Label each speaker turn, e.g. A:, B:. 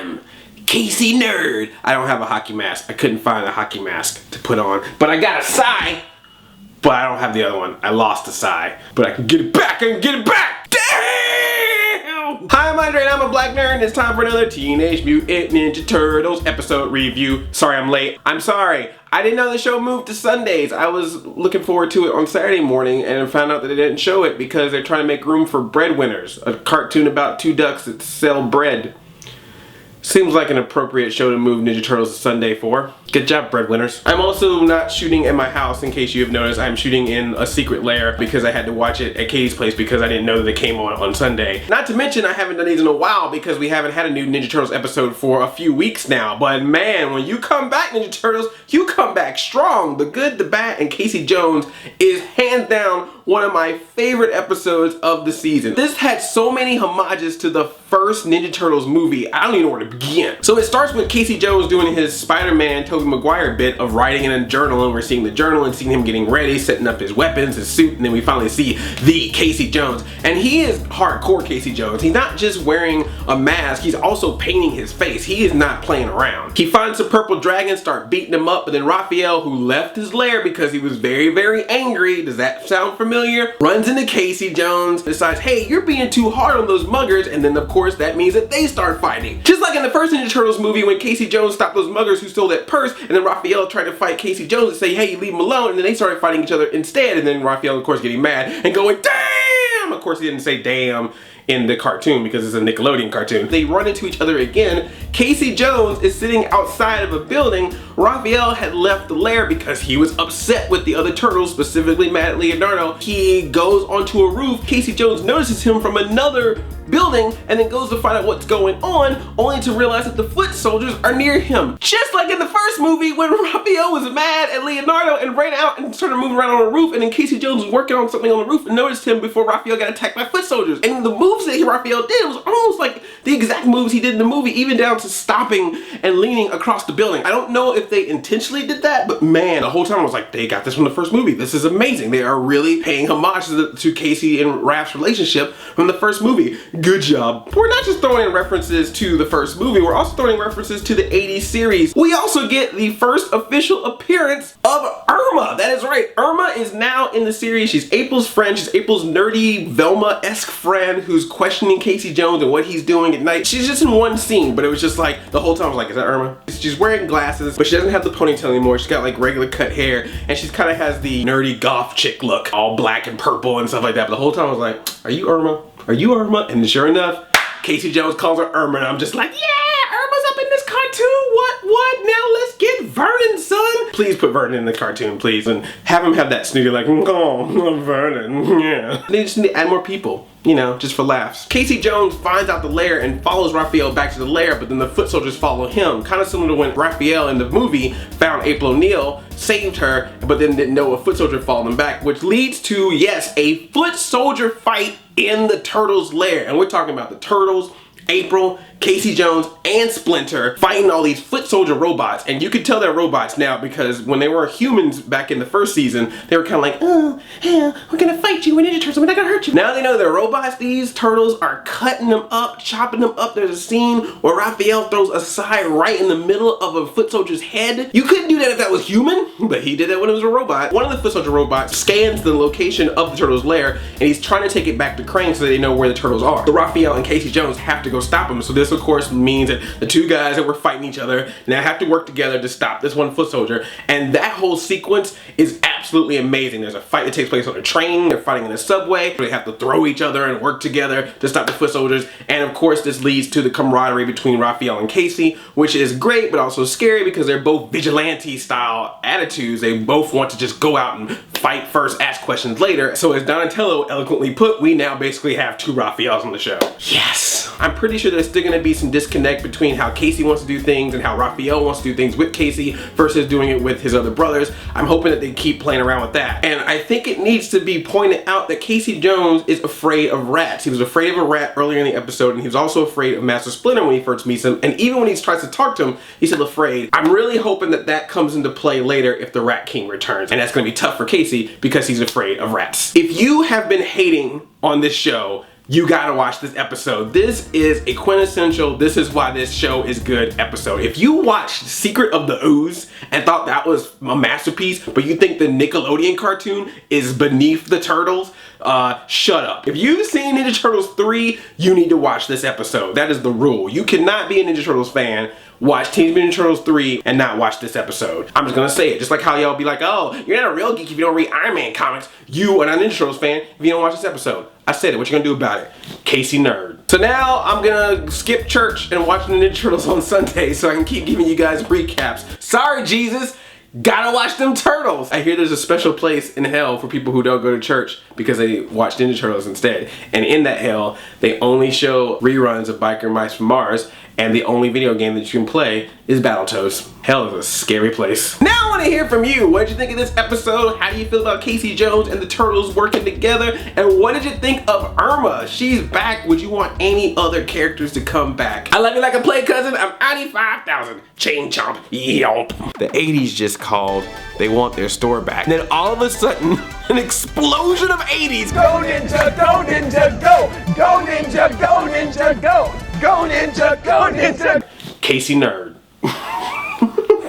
A: I'm Casey Nerd. I don't have a hockey mask. I couldn't find a hockey mask to put on. But I got a sigh. But I don't have the other one. I lost the sigh. But I can get it back. I can get it back. Damn! Hi, I'm Andre and I'm a black nerd. And it's time for another Teenage Mutant Ninja Turtles episode review. Sorry I'm late. I'm sorry. I didn't know the show moved to Sundays. I was looking forward to it on Saturday morning and found out that they didn't show it because they're trying to make room for Breadwinners, a cartoon about two ducks that sell bread. Seems like an appropriate show to move Ninja Turtles to Sunday for. Good job, Breadwinners. I'm also not shooting at my house, in case you have noticed. I'm shooting in a secret lair because I had to watch it at Katie's place because I didn't know that they came on Sunday. Not to mention, I haven't done these in a while because we haven't had a new Ninja Turtles episode for a few weeks now. But man, when you come back, Ninja Turtles, you come back strong. The Good, the Bad, and Casey Jones is hands down one of my favorite episodes of the season. This had so many homages to the first Ninja Turtles movie, I don't even know where to begin. So it starts with Casey Jones doing his Spider-Man Tobey Maguire bit of writing in a journal, and we're seeing the journal and seeing him getting ready, setting up his weapons, his suit, and then we finally see the Casey Jones. And he is hardcore Casey Jones. He's not just wearing a mask, he's also painting his face. He is not playing around. He finds the purple dragon, start beating him up, but then Raphael, who left his lair because he was very, very angry, does that sound familiar? Runs into Casey Jones, decides, hey, you're being too hard on those muggers, and then of course that means that they start fighting. Just like in the first Ninja Turtles movie when Casey Jones stopped those muggers who stole that purse, and then Raphael tried to fight Casey Jones and say, hey, leave him alone, and then they started fighting each other instead, and then Raphael of course getting mad and going, damn! Of course he didn't say damn in the cartoon because it's a Nickelodeon cartoon. They run into each other again. Casey Jones is sitting outside of a building. Raphael had left the lair because he was upset with the other turtles, specifically mad at Leonardo. He goes onto a roof. Casey Jones notices him from another building and then goes to find out what's going on, only to realize that the foot soldiers are near him. Just like in the first movie when Raphael was mad at Leonardo and ran out and started moving around on a roof, and then Casey Jones was working on something on the roof and noticed him before Raphael got attacked by foot soldiers. And the moves that Raphael did was almost like the exact moves he did in the movie, even down to stopping and leaning across the building. I don't know if they intentionally did that, but man, the whole time I was like, they got this from the first movie. This is amazing. They are really paying homage to Casey and Raph's relationship from the first movie. Good job. We're not just throwing in references to the first movie, we're also throwing references to the 80s series. We also get the first official appearance of Irma. That is right. Irma is now in the series. She's April's friend. She's April's nerdy Velma-esque friend who's questioning Casey Jones and what he's doing at night. She's just in one scene, but it was just like, the whole time I was like, is that Irma? She's wearing glasses, but she doesn't have the ponytail anymore. She's got like regular cut hair, and she's kind of has the nerdy goth chick look, all black and purple and stuff like that. But the whole time I was like, are you Irma? Are you Irma? And sure enough, Casey Jones calls her Irma, and I'm just like, yeah, Irma's up in this cartoon. What? Now let's get Vernon, son. Please put Vernon in the cartoon, please, and have him have that snooty like, oh, Vernon, yeah. They just need to add more people, you know, just for laughs. Casey Jones finds out the lair and follows Raphael back to the lair, but then the foot soldiers follow him. Kind of similar to when Raphael in the movie found April O'Neil, saved her, but then didn't know a foot soldier followed him back, which leads to, yes, a foot soldier fight in the Turtles' lair. And we're talking about the Turtles, April, Casey Jones, and Splinter fighting all these foot soldier robots. And you can tell they're robots now because when they were humans back in the first season, they were kind of like, oh, yeah, we're gonna fight you, we're Ninja Turtles, we're not gonna hurt you. Now they know they're robots. These turtles are cutting them up, chopping them up. There's a scene where Raphael throws a sigh right in the middle of a foot soldier's head. You couldn't do that if that was human, but he did that when it was a robot. One of the foot soldier robots scans the location of the turtles' lair, and he's trying to take it back to Krang so they know where the turtles are. So Raphael and Casey Jones have to go stop him. So this of course means that the two guys that were fighting each other now have to work together to stop this one foot soldier, and that whole sequence is absolutely amazing. There's a fight that takes place on a train, they're fighting in a subway, they have to throw each other and work together to stop the foot soldiers, and of course this leads to the camaraderie between Raphael and Casey, which is great but also scary because they're both vigilante style attitudes. They both want to just go out and fight first, ask questions later. So as Donatello eloquently put, we now basically have two Raphaels on the show. Yes! I'm pretty sure there's still gonna be some disconnect between how Casey wants to do things and how Raphael wants to do things with Casey versus doing it with his other brothers. I'm hoping that they keep playing around with that. And I think it needs to be pointed out that Casey Jones is afraid of rats. He was afraid of a rat earlier in the episode, and he was also afraid of Master Splinter when he first meets him, and even when he tries to talk to him, he's still afraid. I'm really hoping that that comes into play later if the Rat King returns, and that's gonna be tough for Casey because he's afraid of rats. If you have been hating on this show, you gotta watch this episode. This is a quintessential, this is why this show is good episode. If you watched Secret of the Ooze and thought that was a masterpiece, but you think the Nickelodeon cartoon is beneath the Turtles, shut up. If you've seen Ninja Turtles 3, you need to watch this episode. That is the rule. You cannot be a Ninja Turtles fan, watch Teenage Mutant Ninja Turtles 3, and not watch this episode. I'm just gonna say it. Just like how y'all be like, oh, you're not a real geek if you don't read Iron Man comics. You are not a Ninja Turtles fan if you don't watch this episode. I said it. What you gonna do about it? Casey Nerd. So now I'm gonna skip church and watch the Ninja Turtles on Sunday so I can keep giving you guys recaps. Sorry, Jesus. Gotta watch them turtles. I hear there's a special place in hell for people who don't go to church because they watch Ninja Turtles instead. And in that hell, they only show reruns of Biker Mice from Mars, and the only video game that you can play is Battletoads. Hell is a scary place. Now I want to hear from you. What did you think of this episode? How do you feel about Casey Jones and the Turtles working together? And what did you think of Irma? She's back. Would you want any other characters to come back? I love you like a play cousin. I'm Audi 5000. Chain chomp. Yomp. The 80s just called. They want their store back. And then all of a sudden, an explosion of 80s.
B: Go Ninja, go Ninja, go! Go Ninja, go Ninja, go! Go Ninja, go Ninja!
A: Casey Nerd.